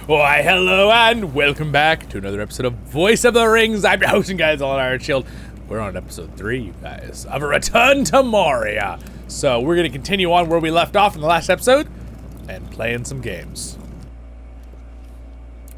Why, hello and welcome back to another episode of Voice of the Rings. I'm your host and guys, Zollin Ironshield. We're on episode 3, you guys, of a return to Moria. So we're going to continue on where we left off in the last episode and playing some games.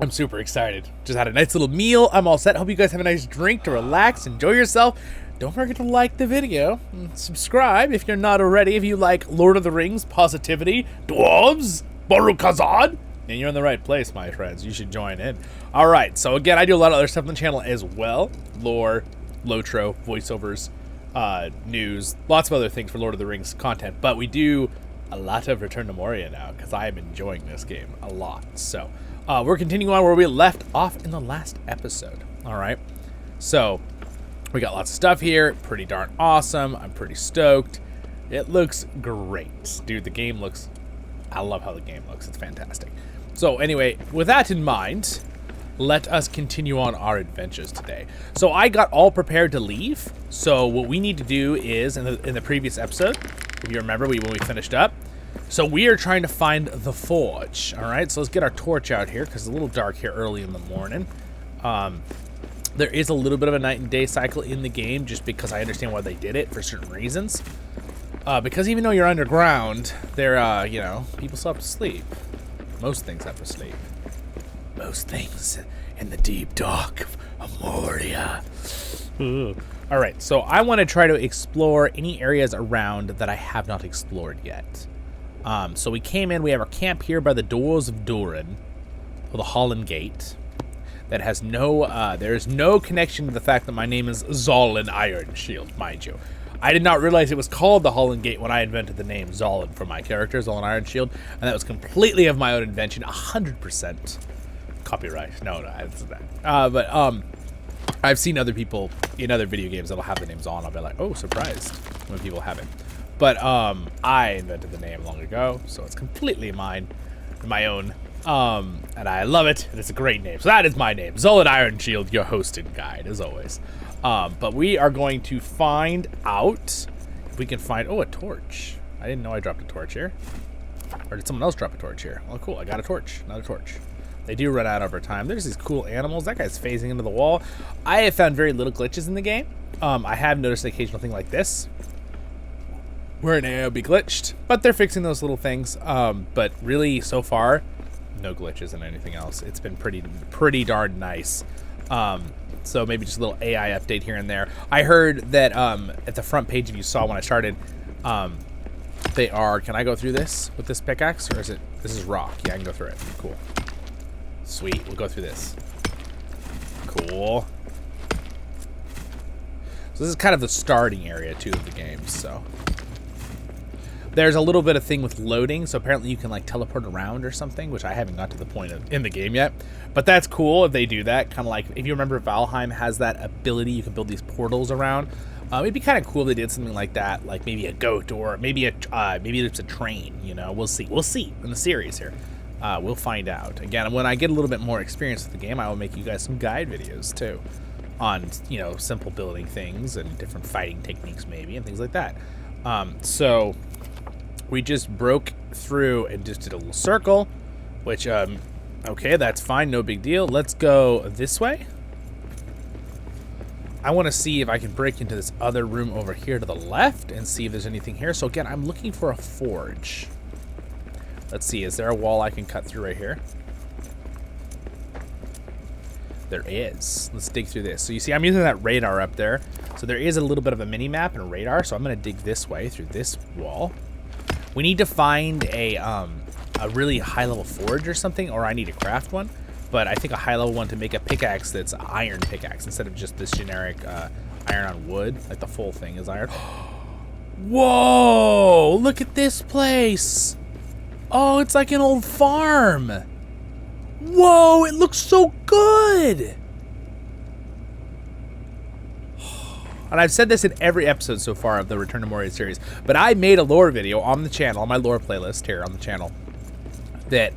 I'm super excited. Just had a nice little meal. I'm all set. Hope you guys have a nice drink to relax, enjoy yourself. Don't forget to like the video and subscribe if you're not already. If you like Lord of the Rings, positivity, dwarves, Borukazad, and you're in the right place, my friends. You should join in. All right. So again, I do a lot of other stuff on the channel as well. Lore, Lotro, voiceovers, news, lots of other things for Lord of the Rings content. But we do a lot of Return to Moria now because I am enjoying this game a lot. So we're continuing on where we left off in the last episode. All right. So we got lots of stuff here. Pretty darn awesome. I'm pretty stoked. It looks great. Dude, the game looks... I love how the game looks. It's fantastic. So anyway, with that in mind, let us continue on our adventures today. So I got all prepared to leave. So what we need to do is, in the previous episode, if you remember when we finished up, so we are trying to find the forge. All right, so let's get our torch out here because it's a little dark here early in the morning. There is a little bit of a night and day cycle in the game just because I understand why they did it for certain reasons. Because even though you're underground, there, you know, people still have to sleep. Most things have to sleep. Most things in the deep dark of Moria. All right, so I want to try to explore any areas around that I have not explored yet. So we came in, we have our camp here by the doors of Durin, or the Holland Gate. That has no, there is no connection to the fact that my name is Zollin Ironshield, mind you. I did not realize it was called the Holland Gate when I invented the name Zollin for my character, Zollin Ironshield, and that was completely of my own invention, 100%. Copyright. No, it's not. But I've seen other people in other video games that'll have the name Zollin. I'll be like, oh, surprised when people have it. But I invented the name long ago, so it's completely mine, my own. And I love it, and it's a great name. So that is my name, Zollin Ironshield, your host and guide, as always. But we are going to find out if we can find... Oh, a torch. I didn't know I dropped a torch here. Or did someone else drop a torch here? Oh, cool. I got a torch. Another torch. They do run out over time. There's these cool animals. That guy's phasing into the wall. I have found very little glitches in the game. I have noticed an occasional thing like this, where an AO be glitched. But they're fixing those little things. But really, so far, no glitches in anything else. It's been pretty darn nice. So maybe just a little AI update here and there. I heard that at the front page, if you saw when I started, they are... Can I go through this with this pickaxe? Or is it... This is rock. Yeah, I can go through it. Cool. Sweet. We'll go through this. Cool. So this is kind of the starting area, too, of the game, so... There's a little bit of thing with loading, so apparently you can like teleport around or something, which I haven't got to the point of in the game yet. But that's cool if they do that. Kind of like, if you remember, Valheim has that ability. You can build these portals around. It'd be kind of cool if they did something like that, like maybe a goat or maybe it's a train. You know, we'll see. We'll see in the series here. We'll find out. Again, when I get a little bit more experience with the game, I will make you guys some guide videos too, on simple building things and different fighting techniques maybe and things like that. So. We just broke through and just did a little circle, which, okay, that's fine, no big deal. Let's go this way. I want to see if I can break into this other room over here to the left and see if there's anything here. So again, I'm looking for a forge. Let's see, is there a wall I can cut through right here? There is. Let's dig through this. So you see, I'm using that radar up there. So there is a little bit of a mini-map and a radar, so I'm going to dig this way through this wall. We need to find a really high-level forge or something, or I need to craft one. But I think a high-level one to make a pickaxe that's an iron pickaxe instead of just this generic iron on wood. Like the full thing is iron. Whoa! Look at this place! Oh, it's like an old farm! Whoa! It looks so good! And I've said this in every episode so far of the Return to Moria series, but I made a lore video on the channel, on my lore playlist here on the channel, that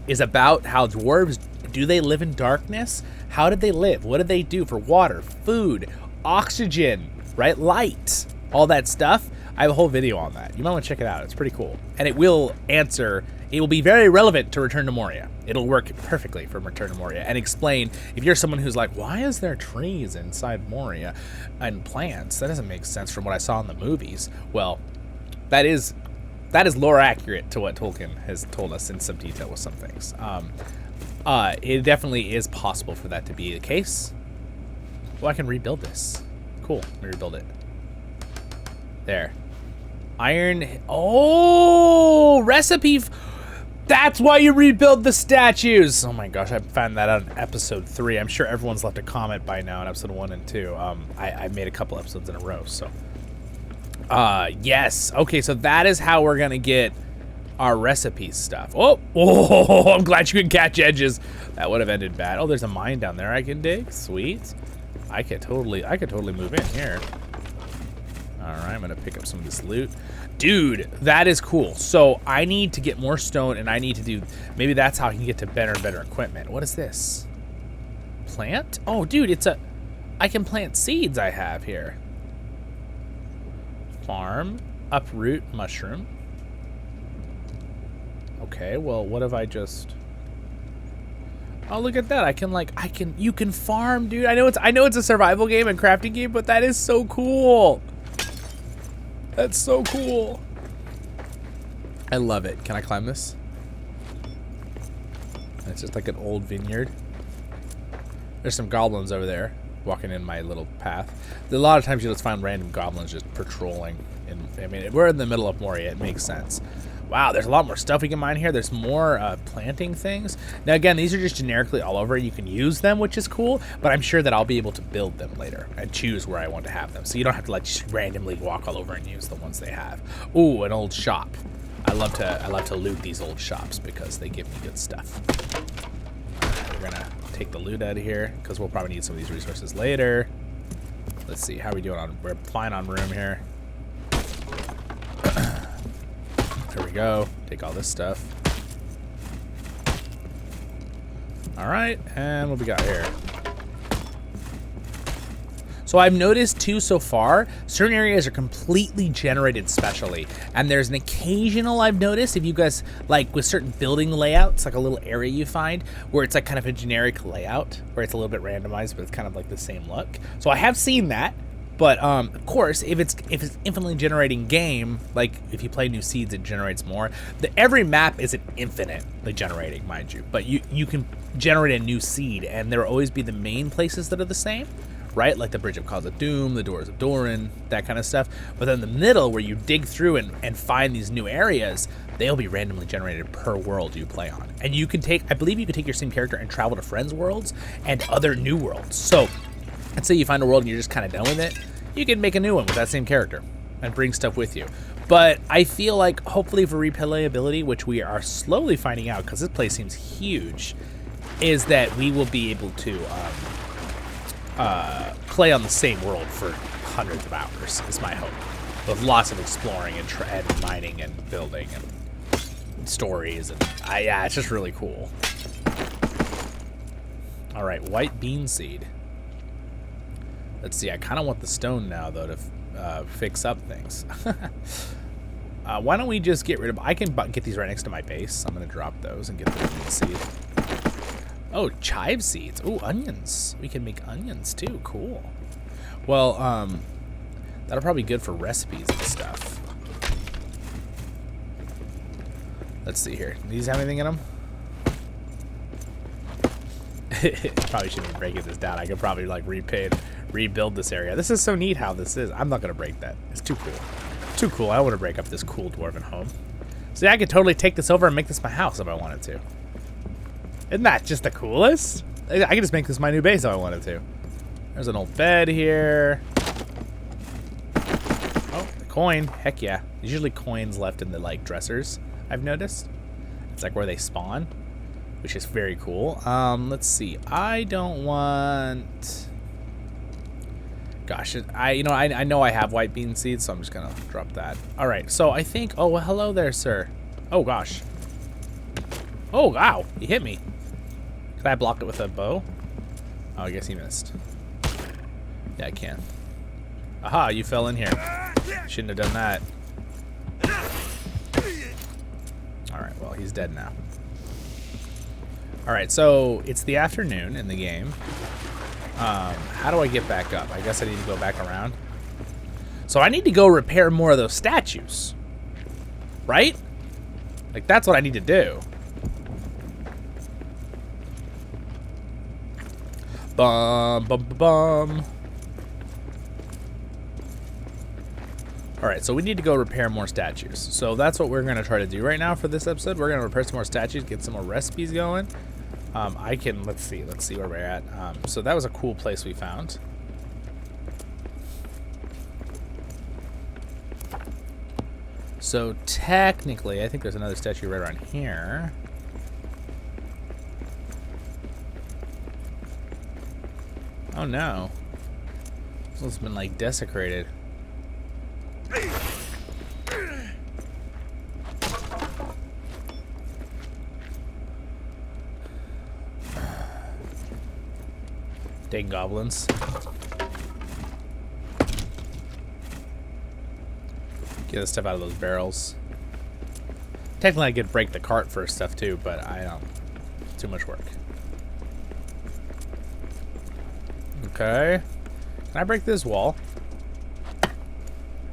is about how dwarves, do they live in darkness? How did they live? What did they do for water, food, oxygen, right? Light, all that stuff. I have a whole video on that. You might want to check it out. It's pretty cool. And it will answer it will be very relevant to Return to Moria. It'll work perfectly for Return to Moria and explain, if you're someone who's like, why is there trees inside Moria and plants? That doesn't make sense from what I saw in the movies. Well, that is lore accurate to what Tolkien has told us in some detail with some things. It definitely is possible for that to be the case. Well, I can rebuild this. Cool, let me rebuild it. There. Iron, oh, recipe. That's why you rebuild the statues. Oh my gosh, I found that on episode 3. I'm sure everyone's left a comment by now in episode 1 and 2. I made a couple episodes in a row, so. Yes. Okay, so that is how we're gonna get our recipe stuff. Oh, I'm glad you can catch edges. That would have ended bad. Oh, there's a mine down there I can dig. Sweet. I could totally move in here. All right, I'm gonna pick up some of this loot. Dude, that is cool. So I need to get more stone, and I need to do, maybe that's how I can get to better and better equipment. What is this? Plant? Oh, dude, I can plant seeds I have here. Farm, uproot mushroom. Okay, well, what if I just, oh, look at that. You can farm, dude. I know it's a survival game and crafting game, but that is so cool. That's so cool. I love it. Can I climb this? It's just like an old vineyard. There's some goblins over there walking in my little path. A lot of times you just find random goblins just patrolling. I mean, we're in the middle of Moria. It makes sense. Wow, there's a lot more stuff we can mine here. There's more planting things. Now, again, these are just generically all over. You can use them, which is cool, but I'm sure that I'll be able to build them later and choose where I want to have them. So you don't have to like just randomly walk all over and use the ones they have. Ooh, an old shop. I love to loot these old shops because they give me good stuff. We're gonna take the loot out of here because we'll probably need some of these resources later. Let's see, how are we doing on, we're fine on room here. There we go. Take all this stuff. All right, and what we got here? So I've noticed too so far, certain areas are completely generated specially. And there's an occasional I've noticed, if you guys, like with certain building layouts, like a little area you find, where it's like kind of a generic layout, where it's a little bit randomized, but it's kind of like the same look. So I have seen that. But of course, if it's infinitely generating game, like if you play new seeds, it generates more. Every map isn't infinitely generating, mind you, but you can generate a new seed, and there will always be the main places that are the same, right? Like the Bridge of Cause of Doom, the Doors of Doran, that kind of stuff. But then the middle, where you dig through and find these new areas, they'll be randomly generated per world you play on. And you can take, I believe you can take your same character and travel to friends' worlds and other new worlds. So let's say you find a world and you're just kind of done with it, you can make a new one with that same character and bring stuff with you. But I feel like hopefully for replayability, which we are slowly finding out because this place seems huge, is that we will be able to play on the same world for hundreds of hours, is my hope. With lots of exploring and mining and building and stories. And yeah, it's just really cool. All right, white bean seed. Let's see, I kind of want the stone now, though, to fix up things. Why don't we just get rid of... I can get these right next to my base. I'm going to drop those and get the bean seed. Oh, chive seeds. Oh, onions. We can make onions, too. Cool. Well, that'll probably be good for recipes and stuff. Let's see here. Do these have anything in them? Probably shouldn't be breaking this down. I could probably like rebuild this area. This is so neat how this is. I'm not gonna break that. It's too cool. Too cool. I don't want to break up this cool dwarven home. See, I could totally take this over and make this my house if I wanted to. Isn't that just the coolest? I could just make this my new base if I wanted to. There's an old bed here. Oh, a coin. Heck yeah. There's usually coins left in the like dressers, I've noticed. It's like where they spawn, which is very cool. Let's see. I don't want... Gosh, I know I have white bean seeds, so I'm just gonna drop that. All right, so I think... Oh, well, hello there, sir. Oh, gosh. Oh, wow, he hit me. Can I block it with a bow? Oh, I guess he missed. Yeah, I can. Aha, you fell in here. Shouldn't have done that. All right, well, he's dead now. Alright, so it's the afternoon in the game. How do I get back up? I guess I need to go back around. So I need to go repair more of those statues. Right? Like, that's what I need to do. Bum, bum, bum, bum. Alright, so we need to go repair more statues. So that's what we're going to try to do right now for this episode. We're going to repair some more statues, get some more recipes going. Let's see where we're at. So that was a cool place we found. So technically, I think there's another statue right around here. Oh no. This one's been like desecrated. Dang goblins. Get the stuff out of those barrels. Technically I could break the cart for stuff too, but I don't. Too much work. Okay. Can I break this wall?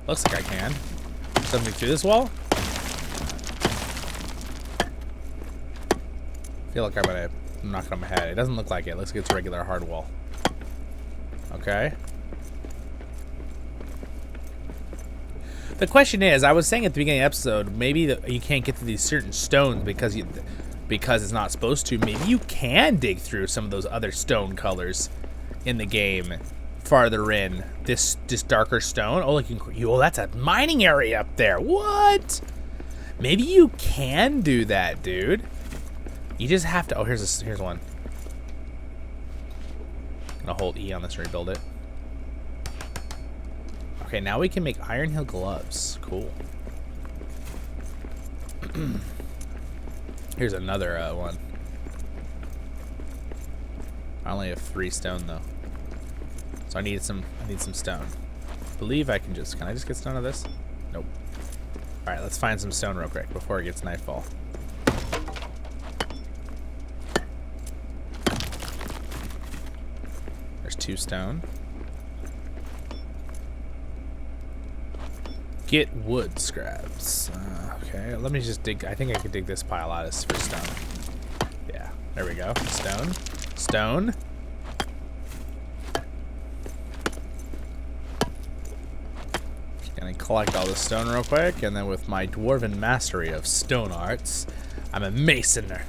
Looks like I can. Something through this wall? I feel like I'm gonna knock it on my head. It doesn't look like it. It looks like it's a regular hard wall. Okay. The question is, I was saying at the beginning of the episode, maybe you can't get to these certain stones because it's not supposed to. Maybe you can dig through some of those other stone colors in the game farther in. This darker stone. Oh, like oh, that's a mining area up there. What? Maybe you can do that, dude. You just have to. Oh, here's one. I'm gonna hold E on this to rebuild it. Okay, now we can make Iron Hill gloves. Cool. Here's another one. I only have 3 stone though, so I need some stone. I believe I can just. Can I just get stone out of this? Nope. All right, let's find some stone real quick before it gets nightfall. There's 2 stone. Get wood scraps. Okay, let me just dig. I think I could dig this pile out as for stone. Yeah, there we go. Stone. Stone. Just gonna collect all the stone real quick, and then with my dwarven mastery of stone arts, I'm a masoner.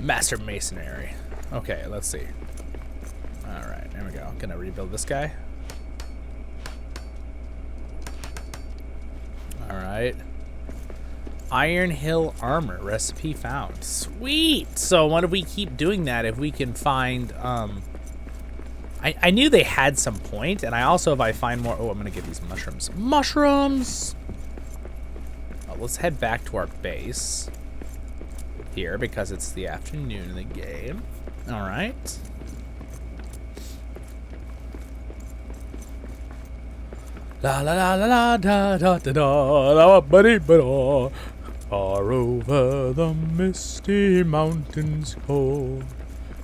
Master masonry. Okay, let's see. Alright, there we go. I'm gonna rebuild this guy. Alright. Iron Hill armor recipe found. Sweet! So what if we keep doing that if we can find I knew they had some point, and I also, if I find more, oh, I'm gonna get these mushrooms. Mushrooms! Well, let's head back to our base here because it's the afternoon in the game. Alright. La la la la la da da da da da buddy ba. Far over the misty mountains cold,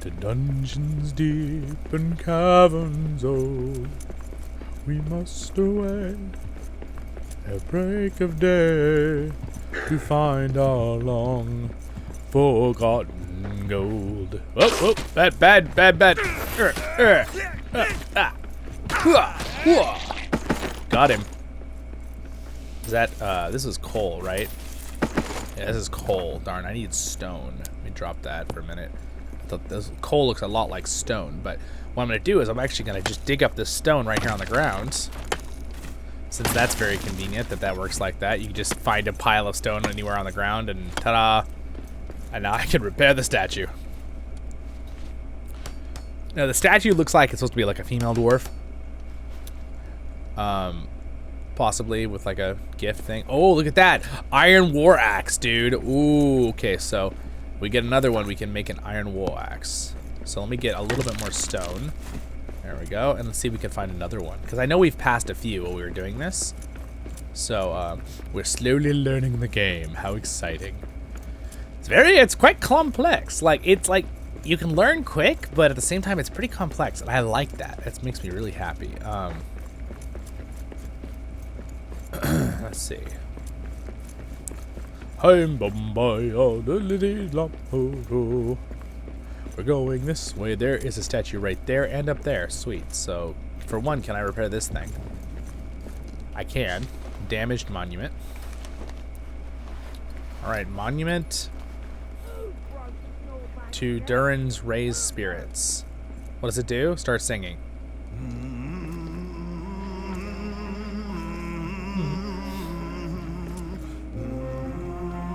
to dungeons deep and caverns old, we must away at break of day to find our long forgotten gold. Oh, oh, bad. Got him. Is that, this is coal, right? Yeah, this is coal. Darn, I need stone. Let me drop that for a minute. I thought this coal looks a lot like stone, but what I'm going to do is I'm actually going to just dig up this stone right here on the ground. Since that's very convenient that works like that. You can just find a pile of stone anywhere on the ground and ta-da! And now I can repair the statue. Now the statue looks like it's supposed to be like a female dwarf. Possibly with like a gift thing. Oh, look at that! Iron war axe, dude. Ooh, okay, so we get another one, we can make an iron war axe. So let me get a little bit more stone. There we go, and let's see if we can find another one. Because I know we've passed a few while we were doing this. So, we're slowly learning the game. How exciting. It's quite complex. Like, it's like, you can learn quick, but at the same time, it's pretty complex, and I like that. It makes me really happy. Let's see. We're going this way. There is a statue right there and up there. Sweet. So, for one, can I repair this thing? I can. Damaged monument. Alright, monument to Durin's Raised Spirits. What does it do? Start singing.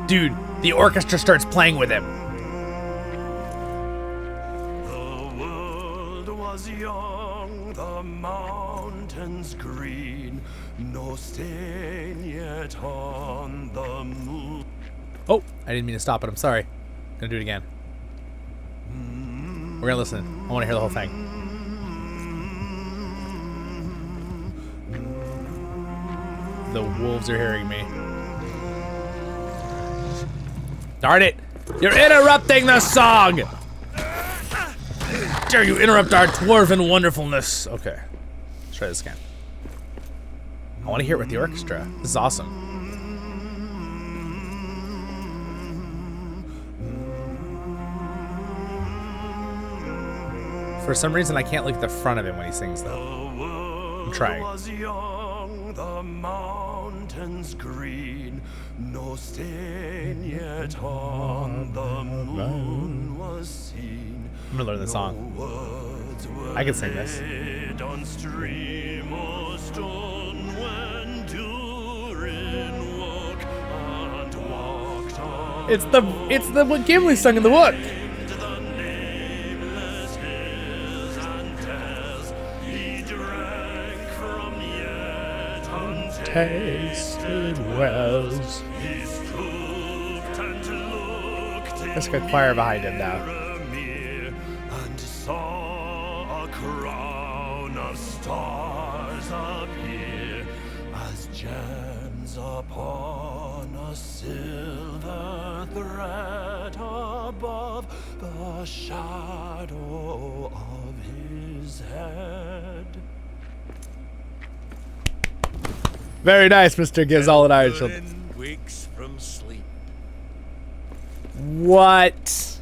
Dude, the orchestra starts playing with him. The world was young, the mountains green, no stain yet on the moon. Oh, I didn't mean to stop it. I'm sorry. Gonna do it again. We're gonna listen. I want to hear the whole thing. The wolves are hearing me. Darn it! You're interrupting the song! Dare you interrupt our dwarven wonderfulness? Okay, let's try this again. I want to hear it with the orchestra. This is awesome. For some reason, I can't look at the front of him when he sings, though. I'm trying. The mountains green, no stain yet on the moon was seen. I'm gonna learn the song. I can sing this. On stream or stone when Durin walked on. It's the what Gimli sung in the book. Tasted wells. Let's get choir behind him now. And saw a crown of stars appear as gems upon a silver thread above the shadow of his head. Very nice, Mr. Zollin Ironshield. Wakes from sleep. What?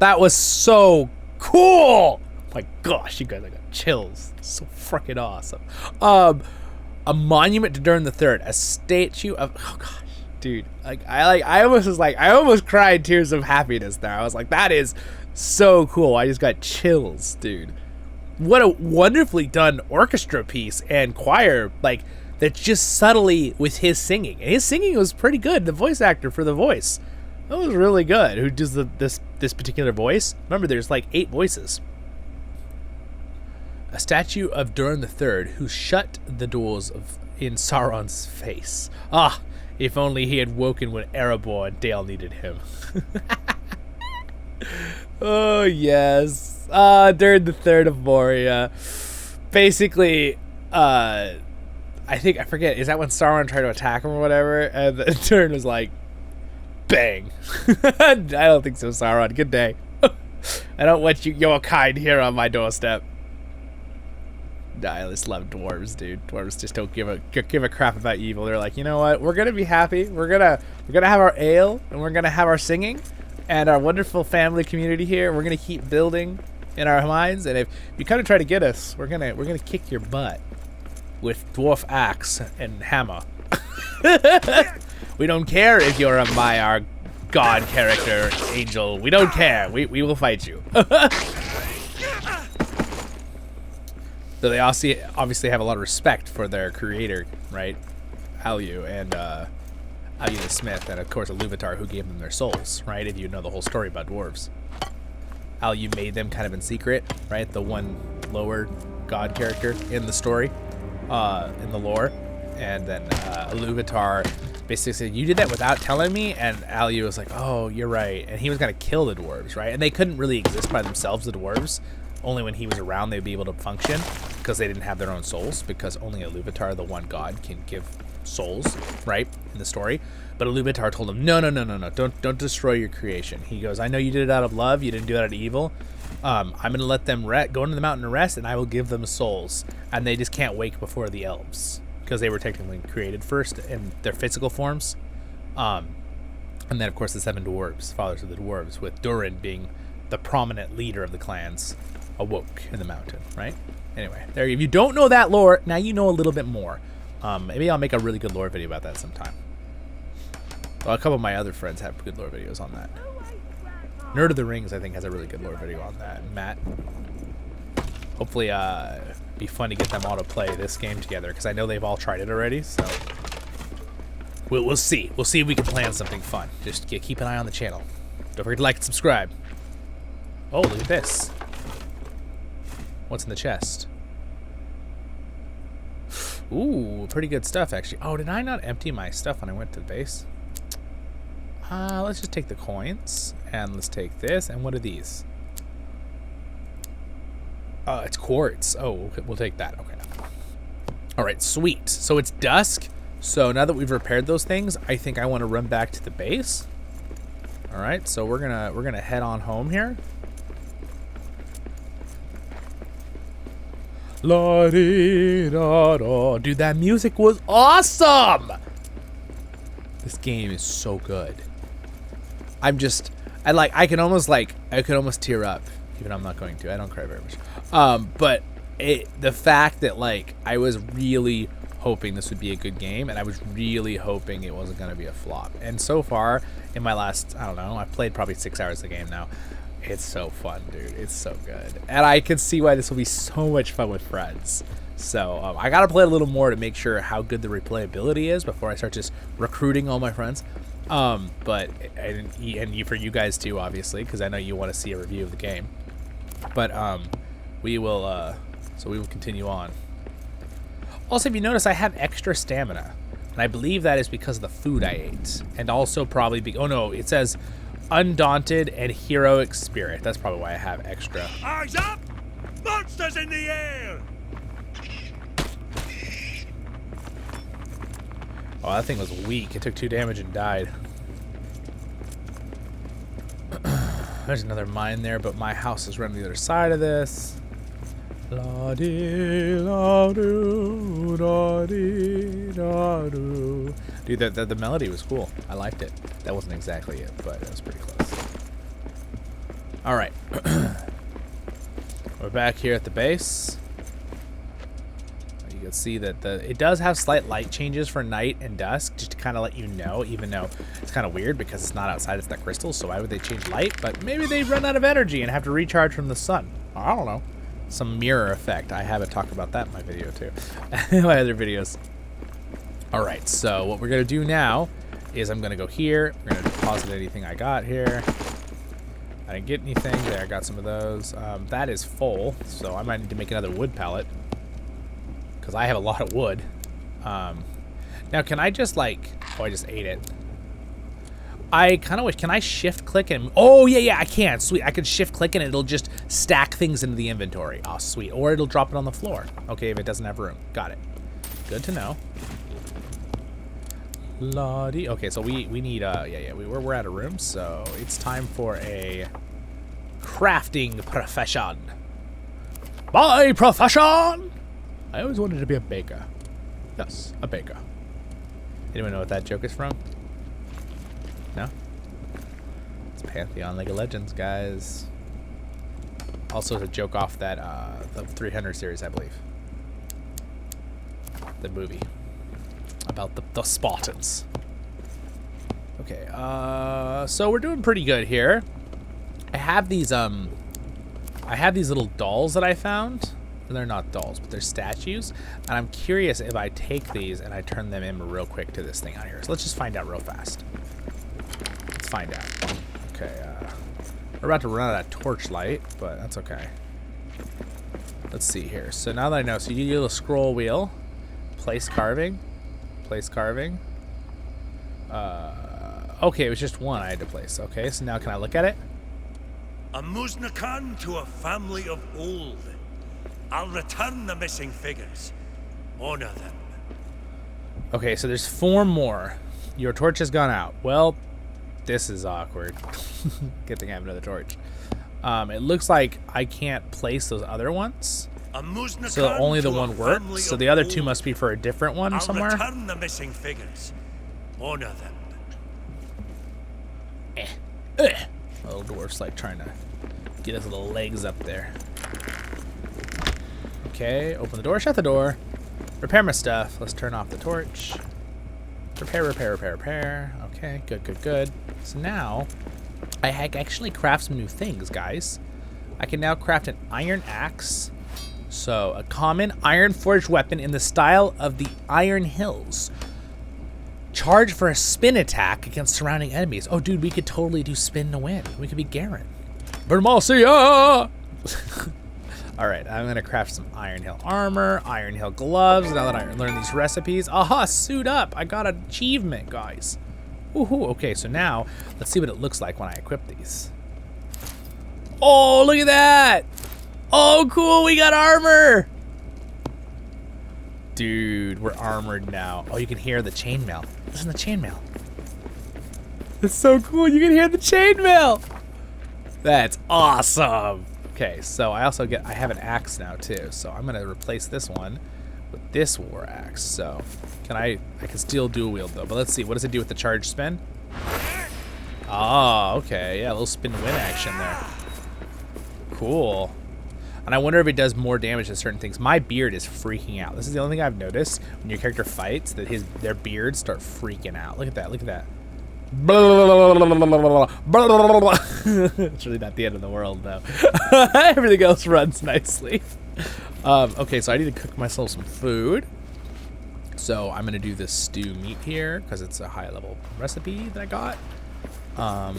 That was so cool! My gosh, you guys, I got chills. So freaking awesome. A monument to Durin III, a statue of, oh gosh, dude. I almost cried tears of happiness there. I was like, that is so cool. I just got chills, dude. What a wonderfully done orchestra piece and choir, like, that's just subtly with his singing. And his singing was pretty good. The voice actor for the voice, that was really good. Who does this particular voice? Remember, there's like 8 voices. A statue of Durin III, who shut the doors in Sauron's face. Ah, if only he had woken when Erebor and Dale needed him. Oh yes. Durin III of Moria. Basically, I forget, is that when Sauron tried to attack him or whatever? And Durin was like, bang. I don't think so, Sauron. Good day. I don't want your kind here on my doorstep. I just love dwarves, dude. Dwarves just don't give a crap about evil. They're like, you know what? We're gonna be happy. We're gonna have our ale, and we're gonna have our singing, and our wonderful family community here. We're gonna keep building in our minds, and if you kind of try to get us, we're gonna kick your butt with Dwarf Axe and Hammer. We don't care if you're a Maiar god character, angel. We don't care. We will fight you. So they also obviously have a lot of respect for their creator, right? Alyu and Alyu the Smith, and of course Iluvatar, who gave them their souls, right? If you know the whole story about dwarves. Alyu made them kind of in secret, right? The one lower god character in the story, in the lore. And then Iluvatar basically said, you did that without telling me? And Alyu was like, oh, you're right. And he was going to kill the dwarves, right? And they couldn't really exist by themselves, the dwarves. Only when he was around, they'd be able to function, because they didn't have their own souls, because only Iluvatar, the one god, can give souls, right, in the story. But Iluvatar told him, no, don't destroy your creation. He goes, I know you did it out of love, you didn't do it out of evil. I'm going to let them go into the mountain and rest, and I will give them souls. And they just can't wake before the elves, because they were technically created first in their physical forms. And then, of course, the 7 dwarves, fathers of the dwarves, with Durin being the prominent leader of the clans, awoke in the mountain, right? Anyway, there. If you don't know that lore, now you know a little bit more. Maybe I'll make a really good lore video about that sometime. Well, a couple of my other friends have good lore videos on that. Nerd of the Rings, I think, has a really good lore video on that. Matt, hopefully, be fun to get them all to play this game together, because I know they've all tried it already. So we'll see. We'll see if we can plan something fun. Just keep an eye on the channel. Don't forget to like and subscribe. Oh, look at this. What's in the chest? Ooh, pretty good stuff, actually. Oh, did I not empty my stuff when I went to the base? Let's just take the coins, and let's take this, and what are these? It's quartz. Oh, we'll take that, okay. All right, sweet. So it's dusk, so now that we've repaired those things, I think I want to run back to the base. All right, so we're gonna head on home here. La-dee-da-da. Dude, that music was awesome! This game is so good. I can almost tear up, even though I'm not going to. I don't cry very much. But the fact that, like, I was really hoping this would be a good game, and I was really hoping it wasn't going to be a flop. And so far, in my last, I don't know, I've played probably 6 hours of the game now. It's so fun, dude. It's so good. And I can see why this will be so much fun with friends. So I got to play a little more to make sure how good the replayability is before I start just recruiting all my friends. For you guys too, obviously, because I know you want to see a review of the game. But we will continue on. Also, if you notice, I have extra stamina, and I believe that is because of the food I ate, and also probably oh no, it says Undaunted and Heroic Spirit. That's probably why I have extra. Eyes up! Monsters in the air! Oh, that thing was weak. It took 2 damage and died. There's another mine there, but my house is right on the other side of this. La-dee-la-doo, da-dee-da-doo. Dude, the melody was cool. I liked it. That wasn't exactly it, but it was pretty close. All right. We're back here at the base. You can see that it does have slight light changes for night and dusk, just to kind of let you know, even though it's kind of weird because it's not outside, it's not crystal, so why would they change light? But maybe they run out of energy and have to recharge from the sun. I don't know. Some mirror effect. I haven't talked about that in my video too. My other videos. All right, so what we're gonna do now is I'm gonna go here. We're gonna deposit anything I got here. I didn't get anything there. I got some of those. That is full, so I might need to make another wood pallet because I have a lot of wood. Now, can I just like? Oh, I just ate it. I kind of wish. Can I shift click and? Oh yeah, I can. Sweet. I can shift click and it'll just stack things into the inventory. Oh, sweet. Or it'll drop it on the floor. Okay, if it doesn't have room. Got it. Good to know. Lottie. Okay, so we need we're out of room, so it's time for a crafting profession. My profession. I always wanted to be a baker. Yes, a baker. Anyone know what that joke is from? No? It's Pantheon League of Legends, guys. Also, a joke off that the 300 series, I believe. The movie about the Spartans. Okay, so we're doing pretty good here. I have these little dolls that I found. They're not dolls, but they're statues. And I'm curious if I take these and I turn them in real quick to this thing out here. So let's just find out real fast. Let's find out. Okay, we're about to run out of torchlight, but that's okay. Let's see here. So now that I know, so you do a scroll wheel, place carving. Okay, it was just one I had to place. Okay, so now can I look at it? A Muznakan to a family of old. I'll return the missing figures. Honor them. Okay, so there's 4 more. Your torch has gone out. Well, this is awkward. Good thing I have another torch. It looks like I can't place those other ones. So only the one works. So the other 2 must be for a different one somewhere. I'll return the missing figures. Honor them. Little dwarf's like trying to get his little legs up there. Okay, open the door, shut the door. Repair my stuff. Let's turn off the torch. Repair, repair, repair, repair. Okay, good, good, good. So now, I actually craft some new things, guys. I can now craft an iron axe. So, a common iron forged weapon in the style of the Iron Hills. Charge for a spin attack against surrounding enemies. Oh, dude, we could totally do spin to win. We could be Garen. Burn them all, see ya! Alright, I'm going to craft some Iron Hill armor, Iron Hill gloves, now that I learned these recipes. Aha, suit up! I got an achievement, guys. Woohoo, okay, so now, let's see what it looks like when I equip these. Oh, look at that! Oh, cool, we got armor! Dude, we're armored now. Oh, you can hear the chainmail. Listen to the chainmail. It's so cool, you can hear the chainmail! That's awesome! Okay, so I have an axe now too, so I'm gonna replace this one with this war axe. So I can still dual wield though, but let's see, what does it do with the charge spin? Oh, okay, yeah, a little spin to win action there. Cool. And I wonder if it does more damage to certain things. My beard is freaking out. This is the only thing I've noticed when your character fights, that their beards start freaking out. Look at that, look at that. It's really not the end of the world though. Everything else runs nicely. Okay, so I need to cook myself some food. So I'm gonna do this stew meat here because it's a high level recipe that I got. Now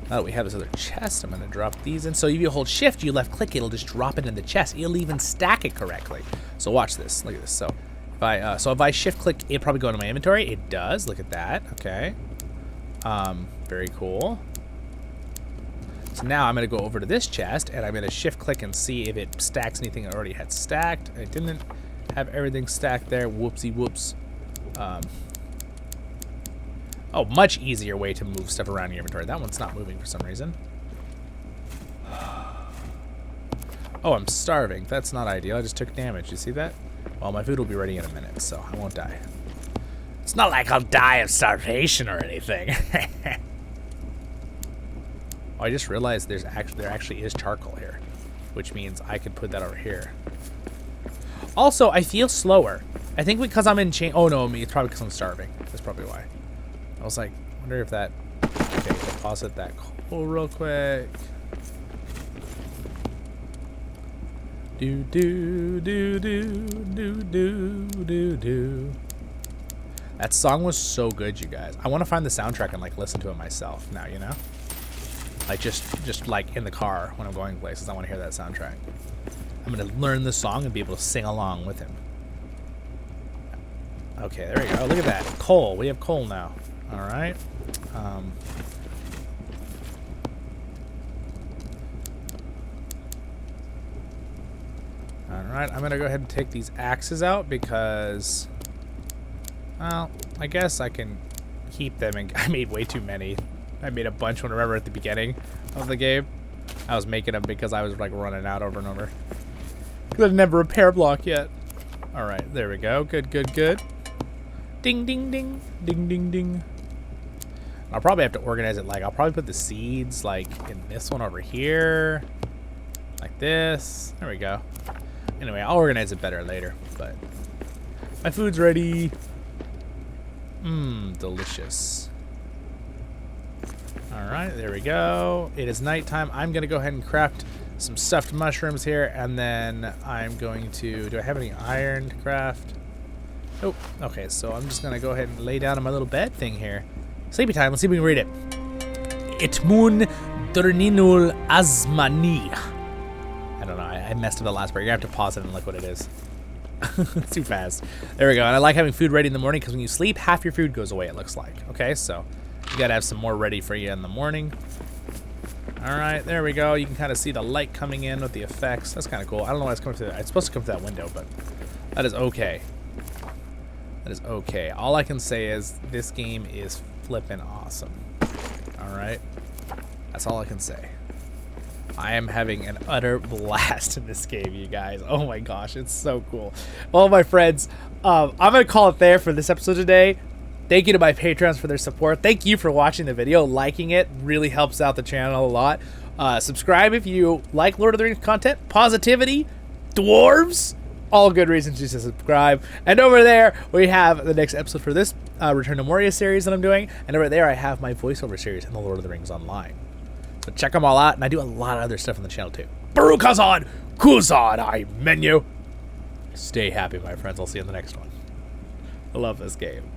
that we have this other chest, I'm gonna drop these in. So if you hold shift, you left click, it'll just drop it in the chest. It'll even stack it correctly. So watch this, look at this. So if I shift click, it'll probably go into my inventory. It does, look at that, okay. Very cool. So now I'm gonna go over to this chest and I'm gonna shift click and see if it stacks anything I already had stacked. I didn't have everything stacked there, whoopsie whoops. Oh, much easier way to move stuff around your inventory. That one's not moving for some reason. Oh, I'm starving. That's not ideal. I just took damage. You see that? Well, my food will be ready in a minute, so I won't die. It's not like I'll die of starvation or anything. Oh, I just realized there actually is charcoal here, which means I could put that over here. Also, I feel slower. I think because I'm in chain. Oh no, it's probably because I'm starving. That's probably why. I was like, wonder if that. Okay, deposit that coal real quick. Do do do do do do do do. That song was so good, you guys. I want to find the soundtrack and like listen to it myself now. You know, like just like in the car when I'm going places. I want to hear that soundtrack. I'm gonna learn the song and be able to sing along with him. Okay, there we go. Look at that coal. We have coal now. All right. All right. I'm gonna go ahead and take these axes out because, well, I guess I can keep them. And I made way too many. I made a bunch. When I remember at the beginning of the game, I was making them because I was like running out over and over. Because I didn't have a repair block yet. All right. There we go. Good. Good. Good. Ding, ding, ding, ding, ding, ding. I'll probably have to organize it. Like, I'll probably put the seeds like in this one over here, like this. There we go. Anyway, I'll organize it better later. But my food's ready. Mmm, delicious. All right, there we go. It is nighttime. I'm gonna go ahead and craft some stuffed mushrooms here, and then I'm going to. Do I have any iron to craft? Oh, okay, so I'm just gonna go ahead and lay down on my little bed thing here. Sleepy time, let's see if we can read it. Itmun Durninul Azmani. I don't know, I messed up the last part. You're gonna have to pause it and look what it is. It's too fast. There we go, and I like having food ready in the morning because when you sleep, half your food goes away, it looks like. Okay, so you gotta have some more ready for you in the morning. All right, there we go. You can kind of see the light coming in with the effects. That's kind of cool. I don't know why it's coming through. It's supposed to come through that window, but that is okay. That is okay. All I can say is this game is flippin' awesome. All right? That's all I can say. I am having an utter blast in this game, you guys. Oh my gosh, it's so cool. Well, my friends, I'm going to call it there for this episode today. Thank you to my patrons for their support. Thank you for watching the video. Liking it really helps out the channel a lot. Subscribe if you like Lord of the Rings content. Positivity, dwarves, all good reasons to subscribe. And over there, we have the next episode for this Return to Moria series that I'm doing. And over there, I have my voiceover series in the Lord of the Rings Online. So check them all out. And I do a lot of other stuff on the channel too. Baruch Hazan, Kuzan, I menu. Stay happy, my friends. I'll see you in the next one. I love this game.